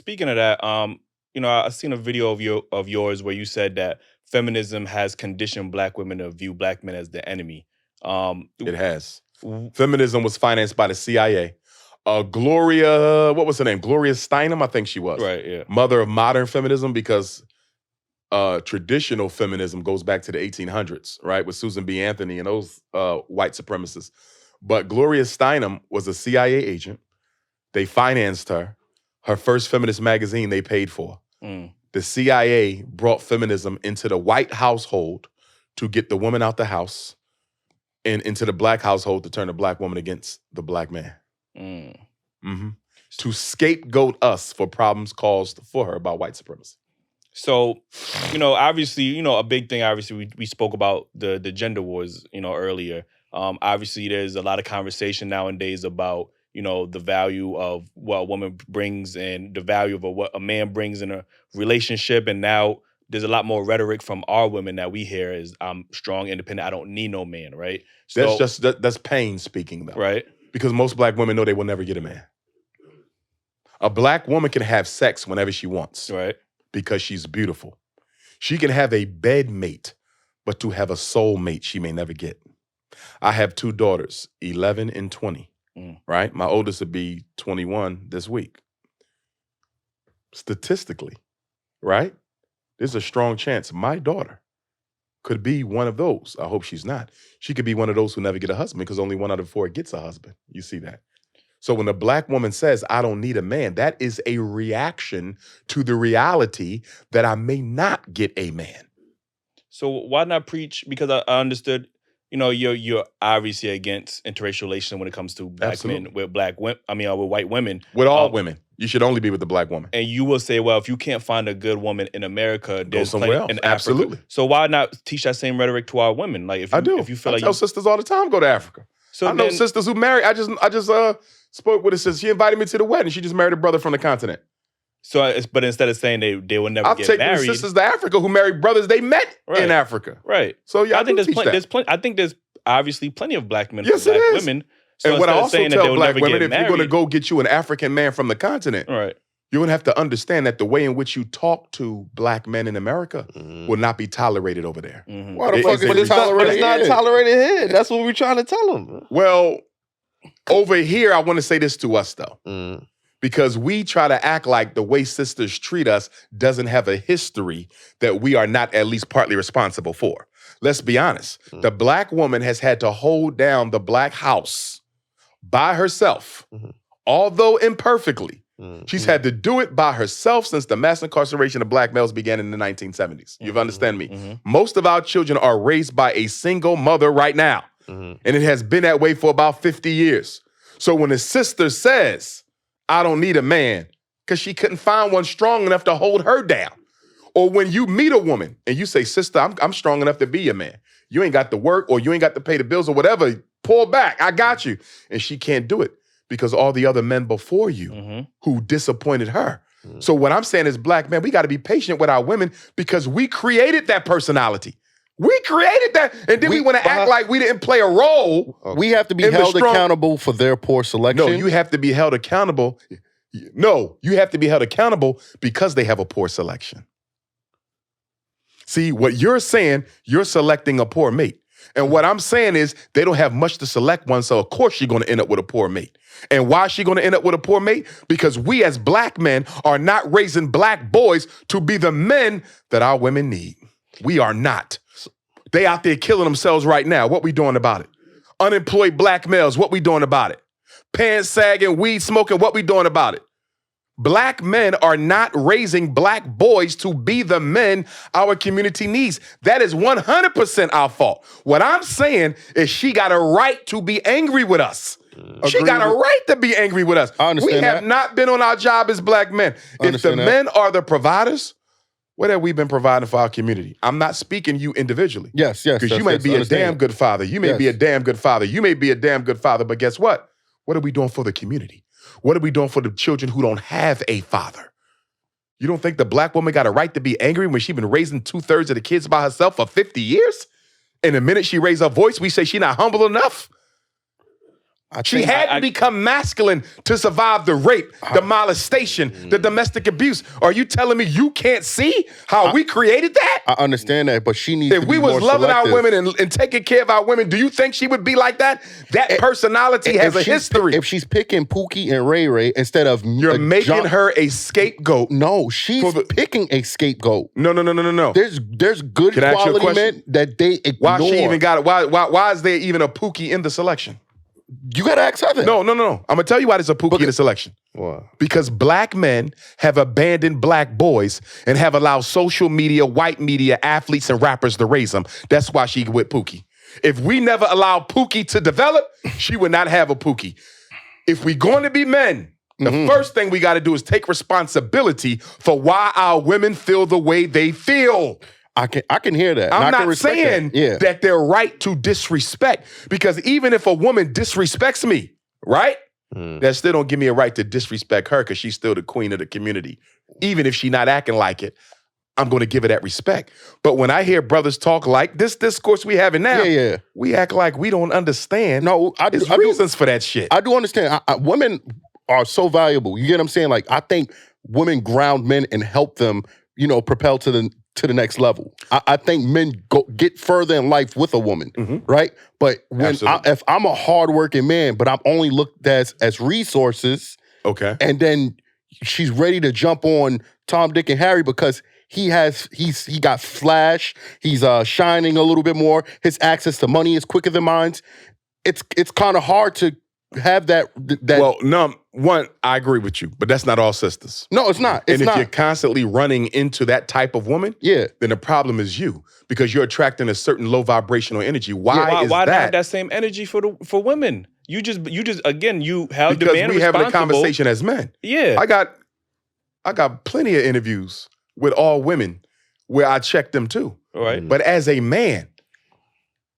speaking of that, I've seen a video of yours where you said that feminism has conditioned black women to view black men as the enemy. It has. Feminism was financed by the CIA. Gloria, what was her name? Gloria Steinem, I think she was. Right, yeah. Mother of modern feminism, because traditional feminism goes back to the 1800s, right? With Susan B. Anthony and those white supremacists. But Gloria Steinem was a CIA agent. They financed her. Her first feminist magazine they paid for. The CIA brought feminism into the white household to get the woman out the house, and into the black household to turn the black woman against the black man. To scapegoat us for problems caused for her by white supremacy. So, obviously, a big thing, obviously, we spoke about the gender wars, earlier. Obviously, there's a lot of conversation nowadays about, the value of what a woman brings and the value of what a man brings in a relationship. And now there's a lot more rhetoric from our women that we hear is, I'm strong, independent, I don't need no man, right? So, that's pain speaking, though. Right. Because most black women know they will never get a man. A black woman can have sex whenever she wants. Right. Because she's beautiful. She can have a bed mate, but to have a soul mate, she may never get. I have 2 daughters, 11 and 20, right? My oldest will be 21 this week. Statistically, right? There's a strong chance my daughter could be one of those. I hope she's not. She could be one of those who never get a husband because only 1 out of 4 gets a husband. You see that? So when a black woman says, I don't need a man, that is a reaction to the reality that I may not get a man. So why not preach? Because I understood, you're obviously against interracial relations when it comes to black men with with white women. With all women. You should only be with the black woman. And you will say, well, if you can't find a good woman in America, there's somewhere else. In Africa. Absolutely. So why not teach that same rhetoric to our women? Like if you feel I tell sisters all the time, go to Africa. So I know sisters who marry. I just spoke with a sister. She invited me to the wedding. She just married a brother from the continent. So, but instead of saying they will never get married, I'll take sisters to Africa who married brothers they met in Africa. Right. So yeah, I think there's plenty. I think there's obviously plenty of black men, yes, black women. So and what I also tell black women, if married, you're going to go get you an African man from the continent, right, you're going to have to understand that the way in which you talk to black men in America will not be tolerated over there. Why the fuck is it tolerated? It's not tolerated here. That's what we're trying to tell them. Well, over here, I want to say this to us, though. Because we try to act like the way sisters treat us doesn't have a history that we are not at least partly responsible for. Let's be honest. The black woman has had to hold down the black house by herself, although imperfectly. She's had to do it by herself since the mass incarceration of black males began in the 1970s. You understand me? Most of our children are raised by a single mother right now. And it has been that way for about 50 years. So when a sister says, I don't need a man, because she couldn't find one strong enough to hold her down. Or when you meet a woman and you say, sister, I'm strong enough to be your man. You ain't got to work or you ain't got to pay the bills or whatever. Pull back. I got you. And she can't do it because all the other men before you who disappointed her. So what I'm saying is, black men, we got to be patient with our women because we created that personality. We created that, and then we want to act like we didn't play a role. We have to be held accountable for their poor selection. No, you have to be held accountable. No, you have to be held accountable because they have a poor selection. See, what you're saying, you're selecting a poor mate. And what I'm saying is they don't have much to select one, so of course you're going to end up with a poor mate. And why is she going to end up with a poor mate? Because we as black men are not raising black boys to be the men that our women need. We are not. They out there killing themselves right now. What we doing about it? Unemployed black males, what we doing about it? Pants sagging, weed smoking, what we doing about it? Black men are not raising black boys to be the men our community needs. That is 100% our fault. What I'm saying is she got a right to be angry with us. She got a right to be angry with us. I understand we have not been on our job as black men. If the men are the providers, what have we been providing for our community? I'm not speaking you individually. Yes. Because you may be a damn good father. You may be a damn good father. You may be a damn good father. But guess what? What are we doing for the community? What are we doing for the children who don't have a father? You don't think the black woman got a right to be angry when she's been raising 2/3 of the kids by herself for 50 years? And the minute she raised her voice, we say she's not humble enough? She had to become masculine to survive the rape, the molestation, the domestic abuse. Are you telling me you can't see how we created that? I understand that, but she needs to be more If we was loving selective. our women and taking care of our women, do you think she would be like that? That personality has a history. If she's picking Pookie and Ray Ray instead of You're making her a scapegoat. No, she's picking a scapegoat. No. There's good quality men that they ignore. Why she even got it? Why is there even a Pookie in the selection? You gotta ask her that. No. I'm gonna tell you why there's a Pookie in the selection. Why? Because black men have abandoned black boys and have allowed social media, white media, athletes, and rappers to raise them. That's why she with Pookie. If we never allowed Pookie to develop, she would not have a Pookie. If we're going to be men, the first thing we got to do is take responsibility for why our women feel the way they feel. I can hear that. I'm not saying that they're right to disrespect, because even if a woman disrespects me, right? That still don't give me a right to disrespect her, because she's still the queen of the community. Even if she's not acting like it, I'm going to give her that respect. But when I hear brothers talk like this discourse we having now, we act like we don't understand. No, There's reasons for that shit. I do understand. Women are so valuable. You get what I'm saying? Like, I think women ground men and help them, propel to the next level. I think men get further in life with a woman, right? But if I'm a hardworking man, but I'm only looked at as resources, okay, and then she's ready to jump on Tom, Dick, and Harry because he got flash, he's shining a little bit more, his access to money is quicker than mine. It's kind of hard to have that. Well, no, one, I agree with you, but that's not all sisters. No, it's not. If you're constantly running into that type of woman, then the problem is you, because you're attracting a certain low vibrational energy. Why is why that? not have that same energy for women? You just again, you have because the man we having a responsible. conversation as men. Yeah, I got plenty of interviews with all women where I check them too. All right. But as a man,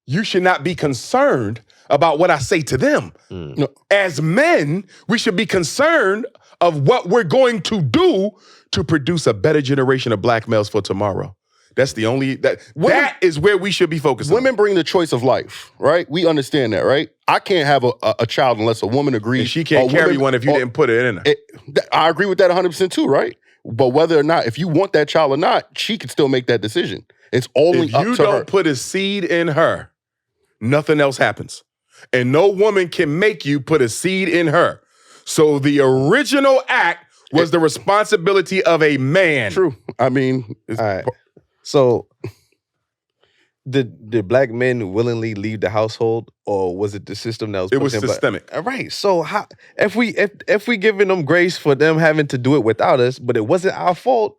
you should not be concerned about what I say to them. No. As men, we should be concerned of what we're going to do to produce a better generation of black males for tomorrow. That's the only, that is where we should be focusing. Women bring the choice of life, right? We understand that, right? I can't have a child unless a woman agrees. And she can't carry one if you didn't put it in her. I agree with that 100% too, right? But whether or not, if you want that child or not, she can still make that decision. It's only up to her. If you don't put a seed in her, nothing else happens. And no woman can make you put a seed in her. So the original act was the responsibility of a man. True. I mean, all right. So did black men willingly leave the household, or was it the system that was it was systemic? All right. So how if we giving them grace for them having to do it without us, but it wasn't our fault,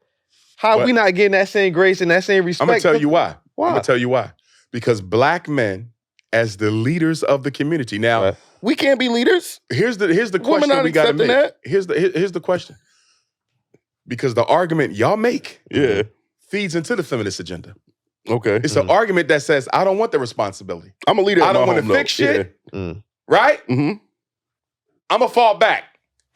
how are we not getting that same grace and that same respect? I'm gonna tell you why. Why? I'm gonna tell you why. Because black men, as the leaders of the community. Now, we can't be leaders. Here's the question we gotta make. Here's the question. Because the argument y'all make feeds into the feminist agenda. Okay. It's an argument that says, I don't want the responsibility. I'm a leader. I don't want to fix shit. Right? Mm-hmm. I'm going to fall back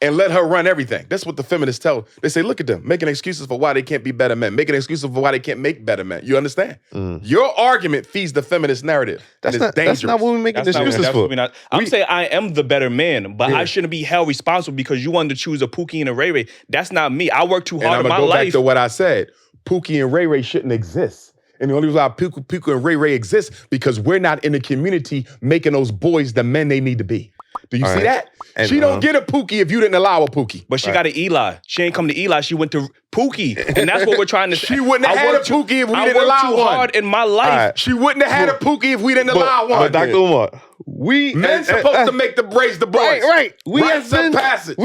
and let her run everything. That's what the feminists tell. They say, look at them, making excuses for why they can't be better men, making excuses for why they can't make better men. You understand? Your argument feeds the feminist narrative. That's not dangerous. That's not what we're making excuses for. I'm saying I am the better man, but I shouldn't be held responsible because you wanted to choose a Pookie and a Ray Ray. That's not me. I worked too hard in my life. And I'm going to go back to what I said. Pookie and Ray Ray shouldn't exist. And the only reason why Pookie and Ray Ray exist because we're not in the community making those boys the men they need to be. Do you see that? And, she don't get a Pookie if you didn't allow a Pookie. But she got an Eli. She ain't come to Eli. She went to Pookie. And that's what we're trying to say. She wouldn't have had a Pookie if we didn't allow one. I worked too hard in my life. She wouldn't have had a Pookie if we didn't allow one. But Dr. Umar, men supposed to make the boys. Right. We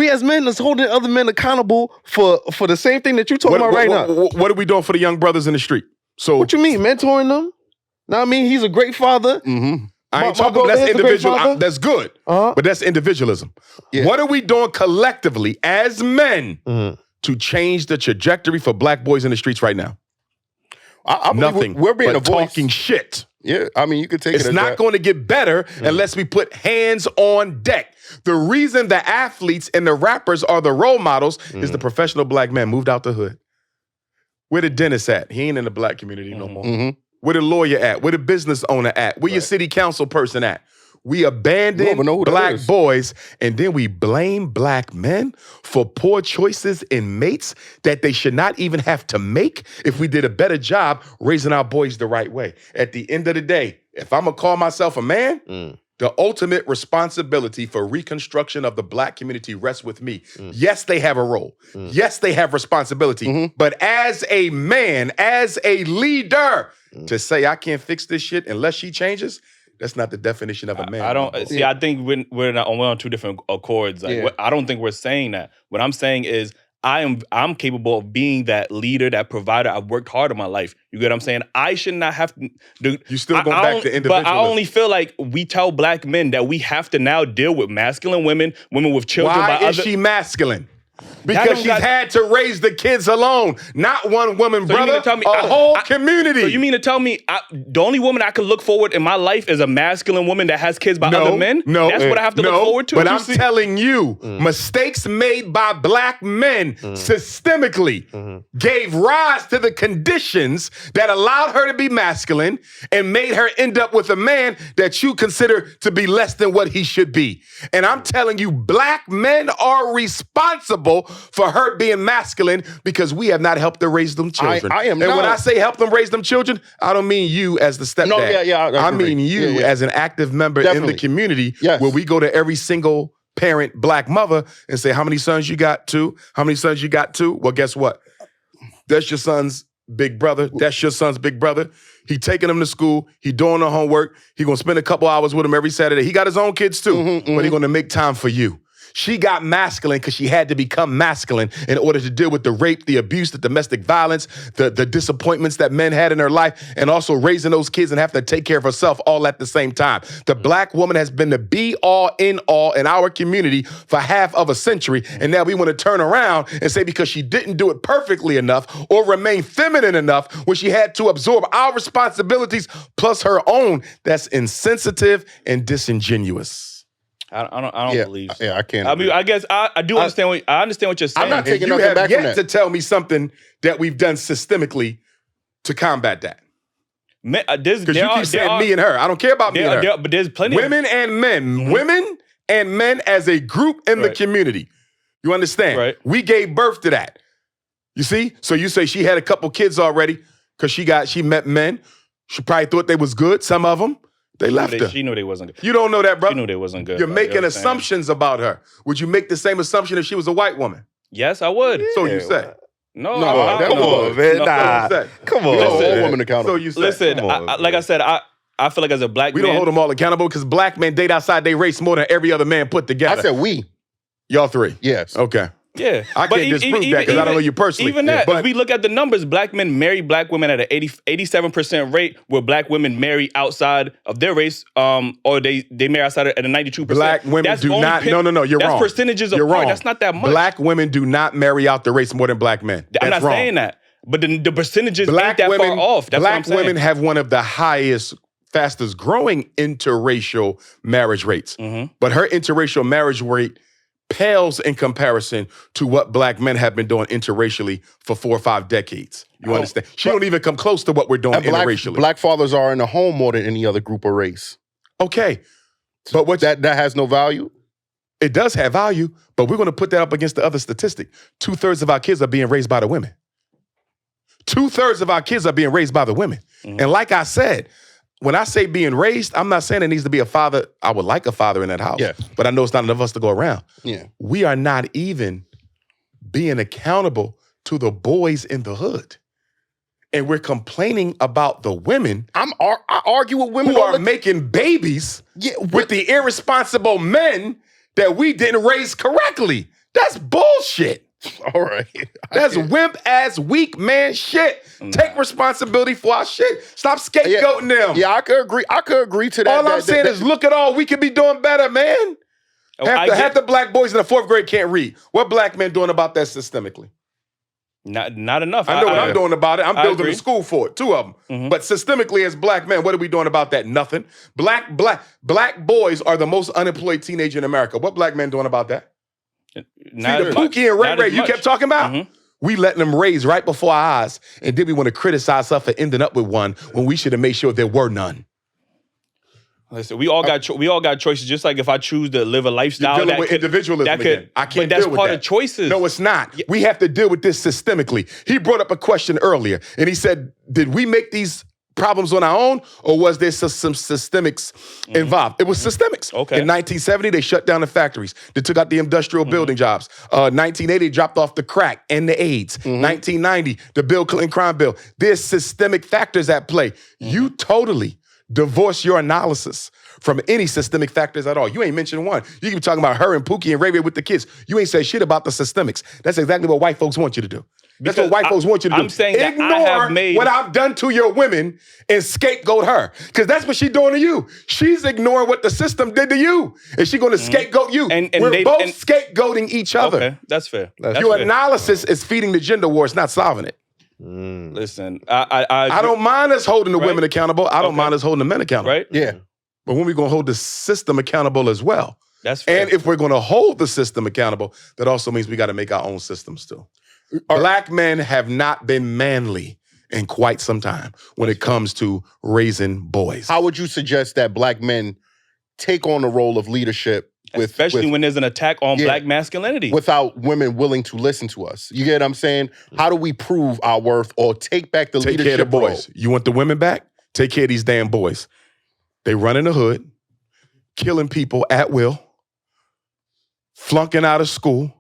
as men is holding other men accountable for the same thing that you're talking about right now. What are we doing for the young brothers in the street? So what you mean, mentoring them? Now I mean, he's a great father. I ain't talking about that's individual. That's good, but that's individualism. Yeah. What are we doing collectively as men to change the trajectory for black boys in the streets right now? Nothing. We're being but talking shit. Yeah, I mean, you could take it's not going to get better unless we put hands on deck. The reason the athletes and the rappers are the role models is the professional black man moved out the hood. Where the dentist at? He ain't in the black community no more. Where the lawyer at? Where the business owner at? Where your city council person at? We abandon black boys, and then we blame black men for poor choices in mates that they should not even have to make if we did a better job raising our boys the right way. At the end of the day, if I'm gonna call myself a man, the ultimate responsibility for reconstruction of the black community rests with me. Yes, they have a role. Yes, they have responsibility. But as a man, as a leader, to say I can't fix this shit unless she changes, that's not the definition of a man. I don't see. I think we're on two different accords. Like, I don't think we're saying that. What I'm saying is I'm capable of being that leader, that provider. I've worked hard in my life. You get what I'm saying? I should not have to do. You still going back to individualism. But I only feel like we tell black men that we have to now deal with masculine women with children. Why is she masculine? Because she's had to raise the kids alone. Not one woman, so brother. A whole community. So you mean to tell me the only woman I could look forward in my life is a masculine woman that has kids by other men? No. That's what I have to look forward to? But I'm telling you, mistakes made by black men systemically gave rise to the conditions that allowed her to be masculine and made her end up with a man that you consider to be less than what he should be. And I'm telling you, black men are responsible for her being masculine because we have not helped her raise them children. And when I say help them raise them children, I don't mean you as the stepdad. No, I mean you as an active member in the community where we go to every single parent black mother and say, how many sons you got? 2? How many sons you got? 2? Well, guess what? That's your son's big brother. That's your son's big brother. He taking them to school. He doing the homework. He gonna spend a couple hours with them every Saturday. He got his own kids too, but he gonna make time for you. She got masculine because she had to become masculine in order to deal with the rape, the abuse, the domestic violence, the disappointments that men had in her life, and also raising those kids and having to take care of herself all at the same time. The black woman has been the be-all, end-all in our community for half of a century, and now we want to turn around and say because she didn't do it perfectly enough or remain feminine enough when she had to absorb our responsibilities plus her own, that's insensitive and disingenuous. I don't believe so. Yeah, I can't. I mean, I guess I do understand what you're saying. I'm not taking nothing back from that. You have yet to tell me something that we've done systemically to combat that. Because you keep saying me and her. I don't care about me and her. But there's plenty women and men. Women and men as a group in the community. You understand? Right. We gave birth to that. You see? So you say she had a couple kids already because she met men. She probably thought they was good, some of them. They left her. She knew they wasn't good. You don't know that, brother. She knew they wasn't good. You're making assumptions about her. Would you make the same assumption if she was a white woman? Yes, I would. So you say. No, come on, man. Come on. Hold a woman accountable. So you say. Listen, like I said, I feel like as a black man. We don't hold them all accountable because black men date outside their race more than every other man put together. I said we. Y'all 3. Yes. Okay. Yeah. I can't disprove that because I don't know you personally. Even that, if we look at the numbers, black men marry black women at an 87% rate, where black women marry outside of their race, or they marry outside at a 92%. Black women do not, no, you're wrong. That's percentages of you're wrong. That's not that much. Black women do not marry out the race more than black men. I'm not saying that. But the percentages ain't that far off. That's what I'm saying. Black women have one of the highest, fastest growing interracial marriage rates. But her interracial marriage rate pales in comparison to what black men have been doing interracially for 4 or 5 decades. You understand? She don't even come close to what we're doing interracially. Black fathers are in the home more than any other group or race. Okay. But what that has no value? It does have value, but we're going to put that up against the other statistic. 2/3 of our kids are being raised by the women. 2/3 of our kids are being raised by the women. And like I said, when I say being raised, I'm not saying there needs to be a father. I would like a father in that house, but I know it's not enough of us to go around. Yeah. We are not even being accountable to the boys in the hood. And we're complaining about the women. I argue with women who are making babies with the irresponsible men that we didn't raise correctly. That's bullshit. All right. That's wimp-ass, weak man shit. Take responsibility for our shit. Stop scapegoating them. Yeah, I could agree to that. All I'm saying is look at all we could be doing better, man. Half the black boys in the 4th grade can't read. What black men doing about that systemically? Not enough. I know what I'm doing about it. I'm building a school for it, 2 of them. But systemically as black men, what are we doing about that? Nothing. Black boys are the most unemployed teenager in America. What black men doing about that? See, the Pookie and Ray you kept talking about? We letting them raise right before our eyes, and then we want to criticize us for ending up with one when we should have made sure there were none. Listen, we all got choices. Just like if I choose to live a lifestyle, You're dealing with individualism again. I can't that's deal with part that. of choices. No, it's not. We have to deal with this systemically. He brought up a question earlier, and he said, "Did we make these problems on our own, or was there some systemics involved?" It was systemics. Okay. In 1970, they shut down the factories. They took out the industrial building jobs. 1980, dropped off the crack and the AIDS. 1990, the Bill Clinton crime bill. There's systemic factors at play. You totally divorce your analysis from any systemic factors at all. You ain't mentioned one. You keep talking about her and Pookie and Ray Ray with the kids. You ain't say shit about the systemics. That's exactly what white folks want you to do. That's what white folks want you to do. I'm saying that Ignore I have made what I've done to your women and scapegoat her. Because that's what she's doing to you. She's ignoring what the system did to you. And she's going to scapegoat you. And We're both scapegoating each other. Okay, that's fair. Your analysis is feeding the gender war. It's not solving it. Listen, I don't mind us holding the women accountable. I don't mind us holding the men accountable. Right? Yeah. But when we going to hold the system accountable as well? That's fair. And if we're going to hold the system accountable, that also means we got to make our own systems too. Black men have not been manly in quite some time when it comes to raising boys. How would you suggest that black men take on the role of leadership especially when there's an attack on black masculinity without women willing to listen to us? You get what I'm saying? How do we prove our worth or take back the leadership Take care of the role? boys. You want the women back? Take care of these damn boys. They run in the hood, killing people at will, flunking out of school,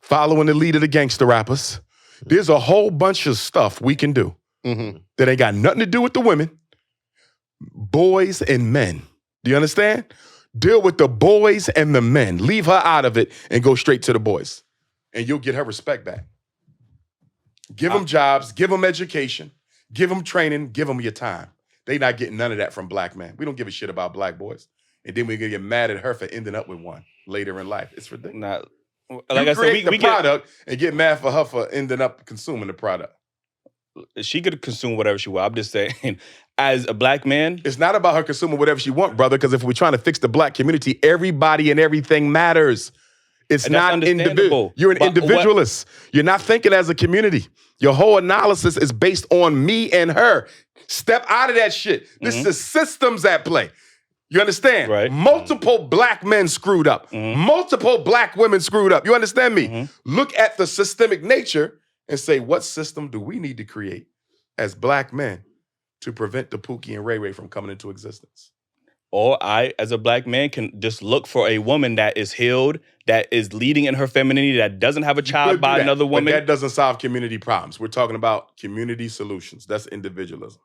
following the lead of the gangster rappers. There's a whole bunch of stuff we can do that ain't got nothing to do with the women, boys and men. Do you understand? Deal with the boys and the men. Leave her out of it and go straight to the boys. And you'll get her respect back. Give them jobs, give them education, give them training, give them your time. They not getting none of that from black men. We don't give a shit about black boys. And then we're going to get mad at her for ending up with one later in life. It's ridiculous. Like I said, we product and get mad for her for ending up consuming the product. She could consume whatever she wants. I'm just saying, as a black man, it's not about her consuming whatever she wants, brother. Because if we're trying to fix the black community, everybody and everything matters. It's not individual. You're an individualist. You're not thinking as a community. Your whole analysis is based on me and her. Step out of that shit. This is the systems at play. You understand? Right. Multiple black men screwed up. Multiple black women screwed up. You understand me? Look at the systemic nature and say, what system do we need to create as black men to prevent the Pookie and Ray Ray from coming into existence? Or I, as a black man, can just look for a woman that is healed, that is leading in her femininity, that doesn't have a child by another woman. But that doesn't solve community problems. We're talking about community solutions. That's individualism.